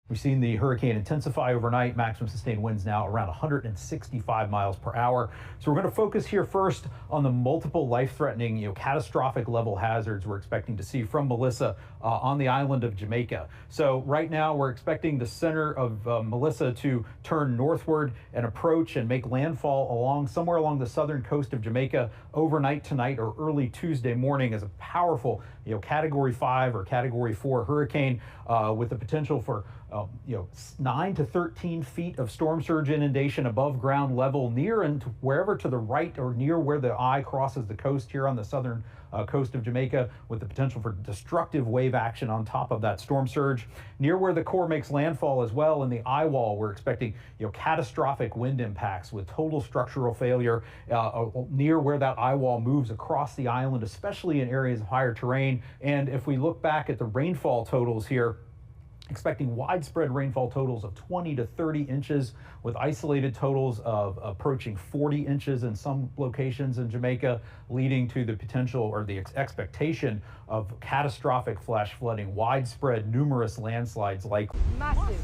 We've seen the hurricane intensify overnight, maximum sustained winds now around 165 miles per hour. So we're going to focus here first on the multiple life-threatening, catastrophic level hazards we're expecting to see from Melissa on the island of Jamaica. So right now we're expecting the center of Melissa to turn northward and approach and make landfall somewhere along the southern coast of Jamaica overnight tonight or early Tuesday morning as a powerful, Category 5 or Category 4 hurricane with the potential for 9 to 13 feet of storm surge inundation above ground level near and wherever to the right or near where the eye crosses the coast here on the southern coast of Jamaica, with the potential for destructive wave action on top of that storm surge. Near where the core makes landfall as well in the eye wall, we're expecting catastrophic wind impacts with total structural failure near where that eye wall moves across the island, especially in areas of higher terrain. And if we look back at the rainfall totals here, expecting widespread rainfall totals of 20 to 30 inches with isolated totals of approaching 40 inches in some locations in Jamaica, leading to the potential or the expectation of catastrophic flash flooding, widespread numerous landslides like massive.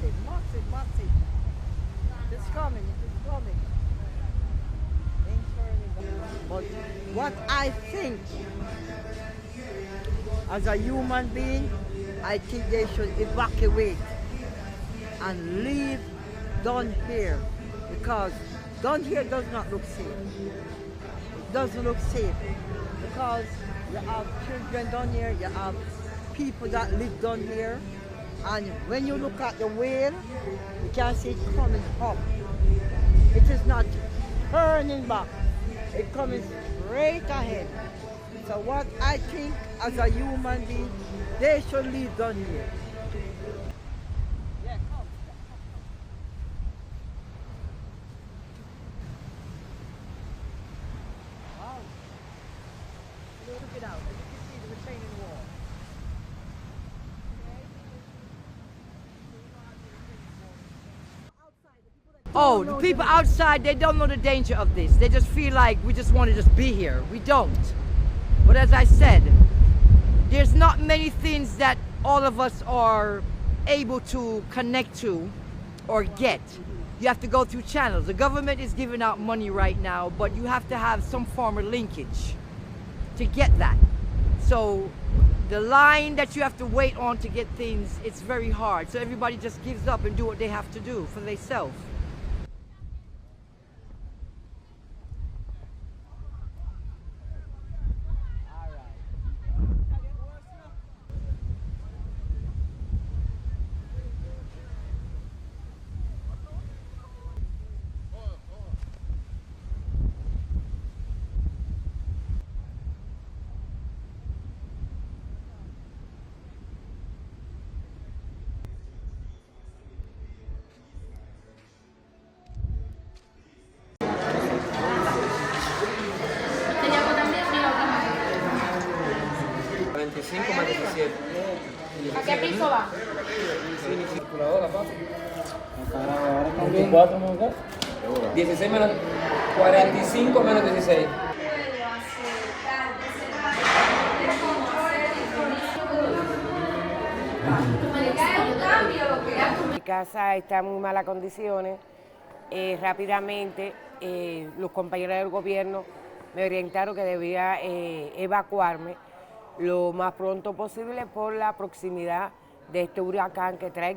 It's coming. But what I think as a human being, I think they should evacuate and leave down here, because down here does not look safe. It doesn't look safe because you have children down here, you have people that live down here, and when you look at the whale, you can see it coming up. It is not turning back, it's coming straight ahead. So what I think as a human being, they should leave down here. Yeah, come. Wow. Look it out. As you can see, the retaining wall. Oh, the people outside, they don't know the danger of this. They just feel like we just want to just be here. We don't. But as I said, there's not many things that all of us are able to connect to or get. You have to go through channels. The government is giving out money right now, but you have to have some form of linkage to get that. So the line that you have to wait on to get things, it's very hard. So everybody just gives up and do what they have to do for themselves. ¿A qué piso va? Circuladora, papi. 24 menos 16 menos 45 menos 16. Mi casa está en muy malas condiciones. Rápidamente los compañeros del gobierno me orientaron que debía evacuarme lo más pronto posible por la proximidad de este huracán que trae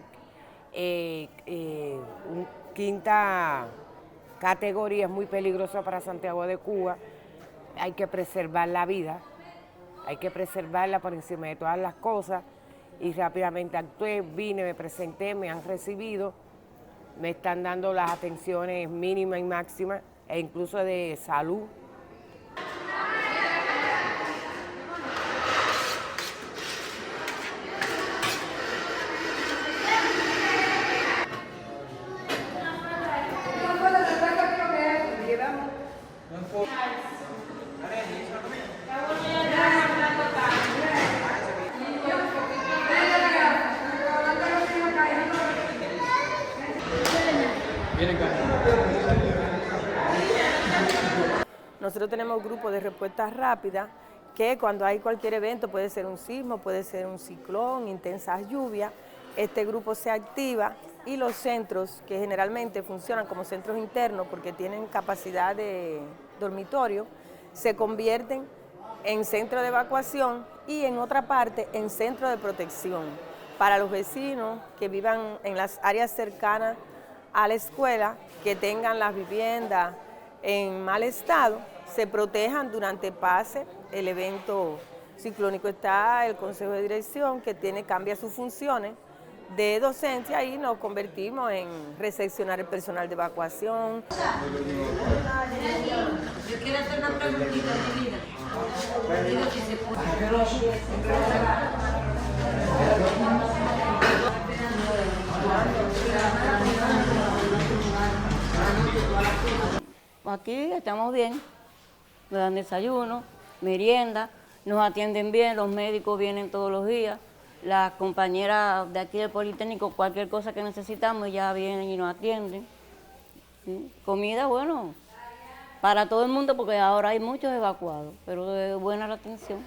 quinta categoría, es muy peligroso para Santiago de Cuba. Hay que preservar la vida, hay que preservarla por encima de todas las cosas, y rápidamente actué, vine, me presenté, me han recibido, me están dando las atenciones mínimas y máximas, e incluso de salud. Nosotros tenemos grupos de respuesta rápida que cuando hay cualquier evento, puede ser un sismo, puede ser un ciclón, intensas lluvias, este grupo se activa y los centros, que generalmente funcionan como centros internos porque tienen capacidad de dormitorio, se convierten en centro de evacuación y en otra parte en centro de protección para los vecinos que vivan en las áreas cercanas a la escuela, que tengan las viviendas en mal estado, se protejan durante pase el evento ciclónico. Está el Consejo de Dirección que cambia sus funciones de docencia y nos convertimos en recepcionar el personal de evacuación. Yo quiero hacer una preguntita, mi vida. Digo si se puede. Aquí estamos bien, nos dan desayuno, merienda, nos atienden bien, los médicos vienen todos los días, las compañeras de aquí del Politécnico, cualquier cosa que necesitamos ya vienen y nos atienden. ¿Sí? Comida, bueno, para todo el mundo porque ahora hay muchos evacuados, pero es buena la atención.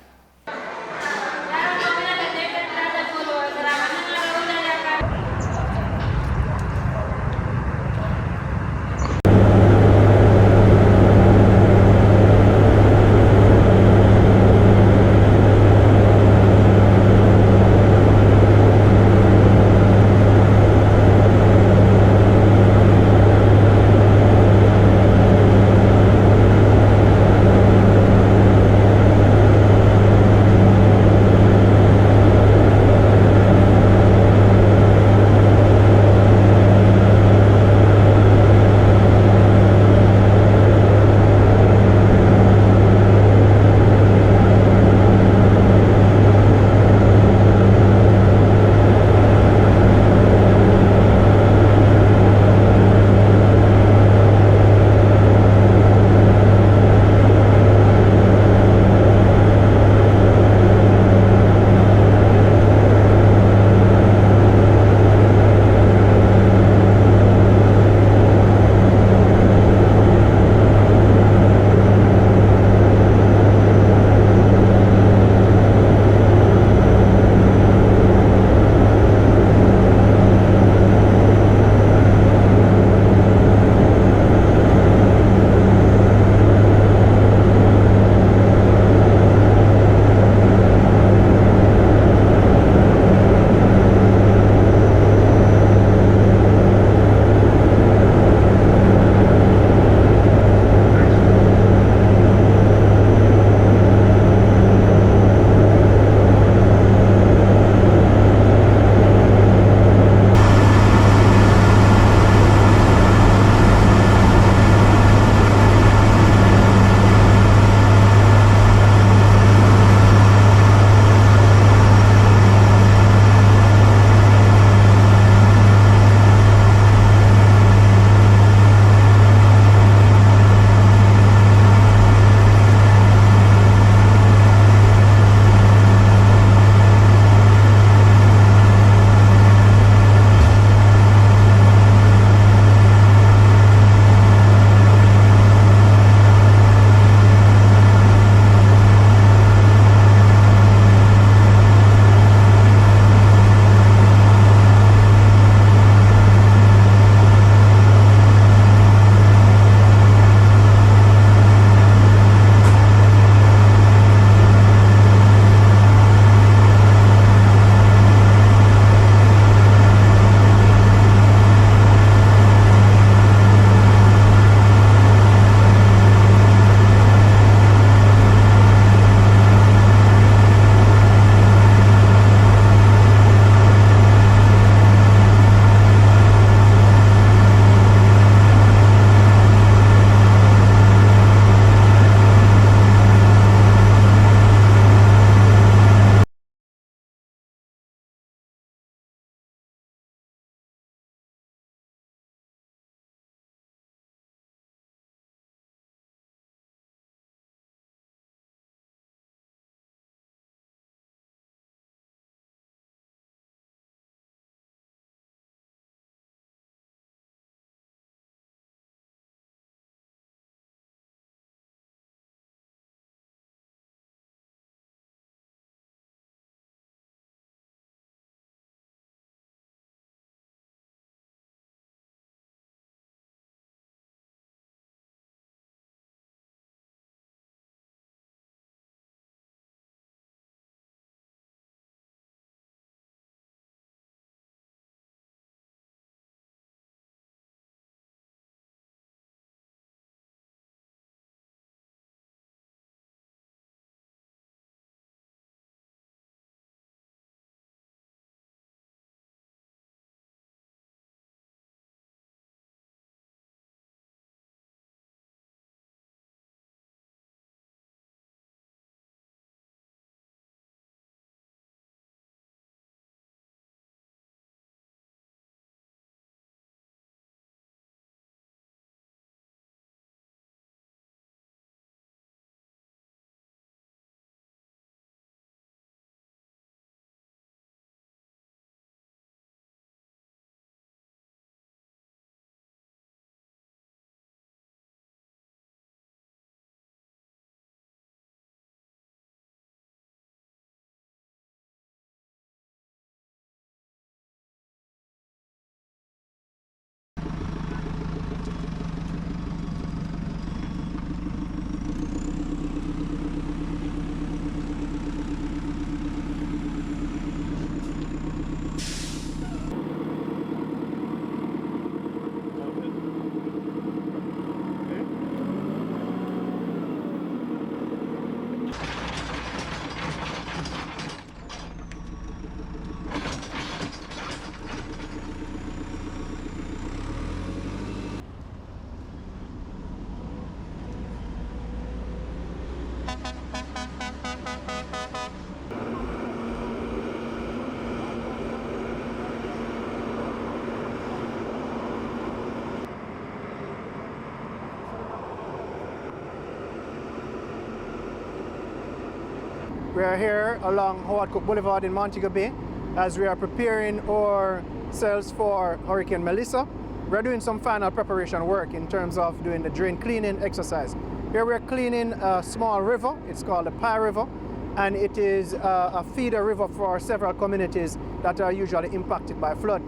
We are here along Howard Cook Boulevard in Montego Bay as we are preparing ourselves for Hurricane Melissa. We're doing some final preparation work in terms of doing the drain cleaning exercise. Here we're cleaning a small river. It's called the Pie River, and it is a feeder river for several communities that are usually impacted by flood.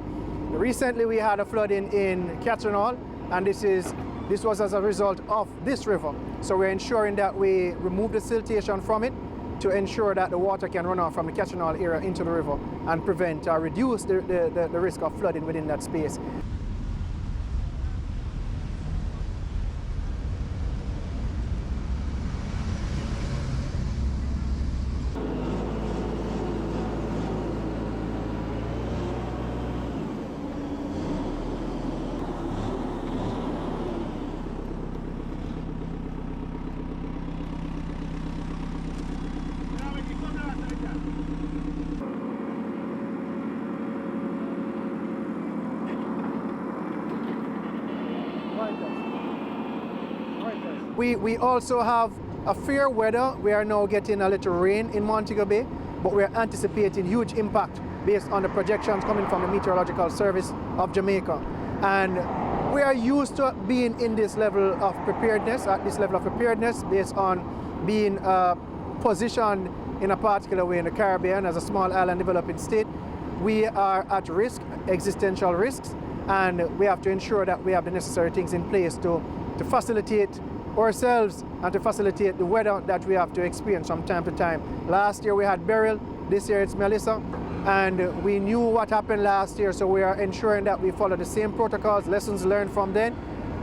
Recently we had a flooding in Cameroon, and this was as a result of this river. So we're ensuring that we remove the siltation from it to ensure that the water can run off from the Cameroon area into the river and prevent or reduce the risk of flooding within that space. We also have a fair weather. We are now getting a little rain in Montego Bay, but we are anticipating huge impact based on the projections coming from the Meteorological Service of Jamaica. And we are used to being in this level of preparedness, based on being positioned in a particular way in the Caribbean as a small island developing state. We are at risk, existential risks, and we have to ensure that we have the necessary things in place to facilitate ourselves and to facilitate the weather that we have to experience from time to time. Last year we had Beryl, this year it's Melissa, and we knew what happened last year, so we are ensuring that we follow the same protocols, lessons learned from then,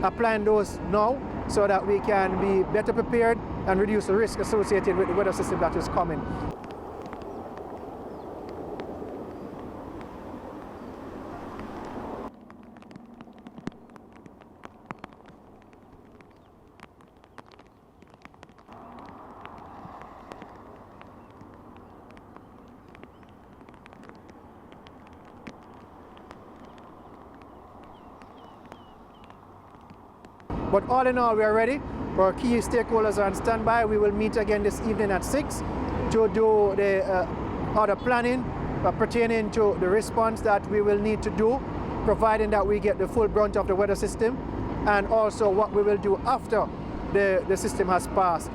applying those now so that we can be better prepared and reduce the risk associated with the weather system that is coming. But all in all, we are ready. Our key stakeholders are on standby. We will meet again this evening at 6 to do the other planning pertaining to the response that we will need to do, providing that we get the full brunt of the weather system, and also what we will do after the system has passed.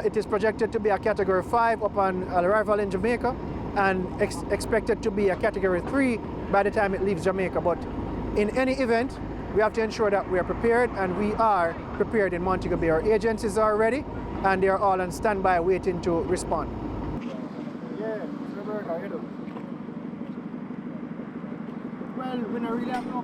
It is projected to be a Category 5 upon arrival in Jamaica, and expected to be a Category 3 by the time it leaves Jamaica. But in any event, we have to ensure that we are prepared, and we are prepared in Montego Bay. Our agencies are ready, and they are all on standby waiting to respond. Well, we don't really have no...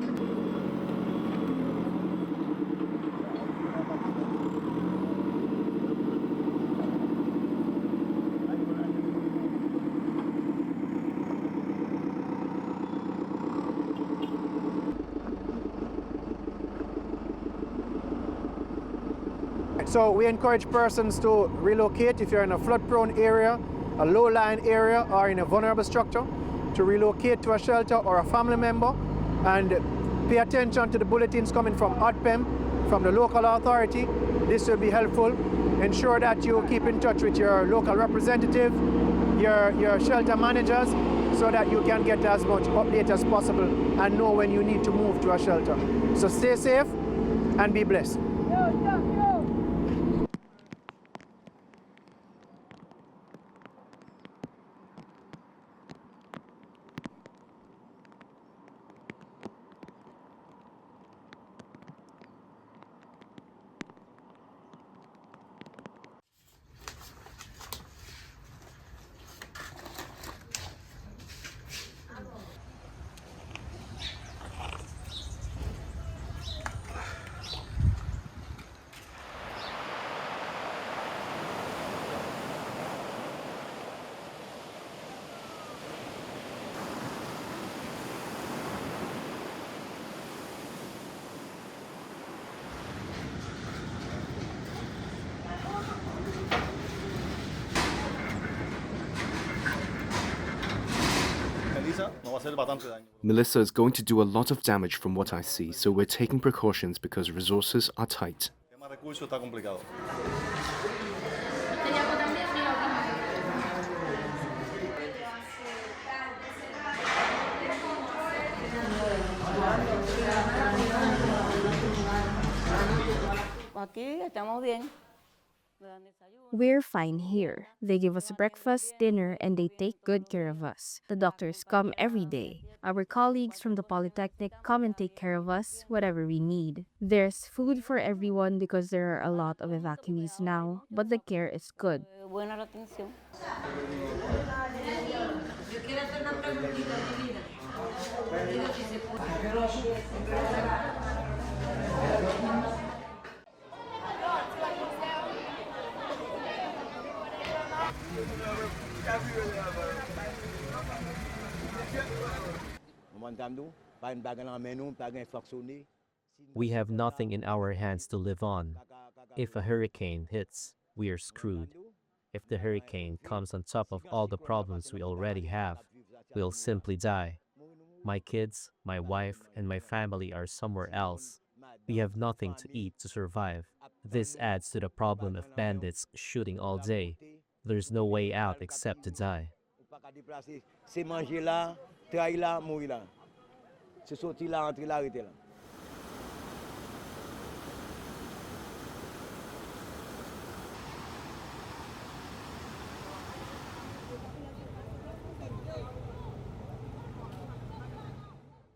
So we encourage persons to relocate if you're in a flood-prone area, a low-lying area, or in a vulnerable structure, to relocate to a shelter or a family member, and pay attention to the bulletins coming from ODPEM, from the local authority. This will be helpful. Ensure that you keep in touch with your local representative, your shelter managers, so that you can get as much update as possible and know when you need to move to a shelter. So stay safe and be blessed. Melissa is going to do a lot of damage from what I see, so we're taking precautions because resources are tight. aquí estamos bien. We're fine here. They give us breakfast, dinner, and they take good care of us. The doctors come every day. Our colleagues from the Polytechnic come and take care of us, whatever we need. There's food for everyone because there are a lot of evacuees now, but the care is good. Buena la atención. Yo quiero hacer una preguntita, mi vida. Diga si se puede. We have nothing in our hands to live on. If a hurricane hits, we are screwed. If the hurricane comes on top of all the problems we already have, we'll simply die. My kids, my wife, and my family are somewhere else. We have nothing to eat to survive. This adds to the problem of bandits shooting all day. There's no way out except to die. C'est manger là, travailler là, mourir là. C'est sortir là, entrer là, arrêter là.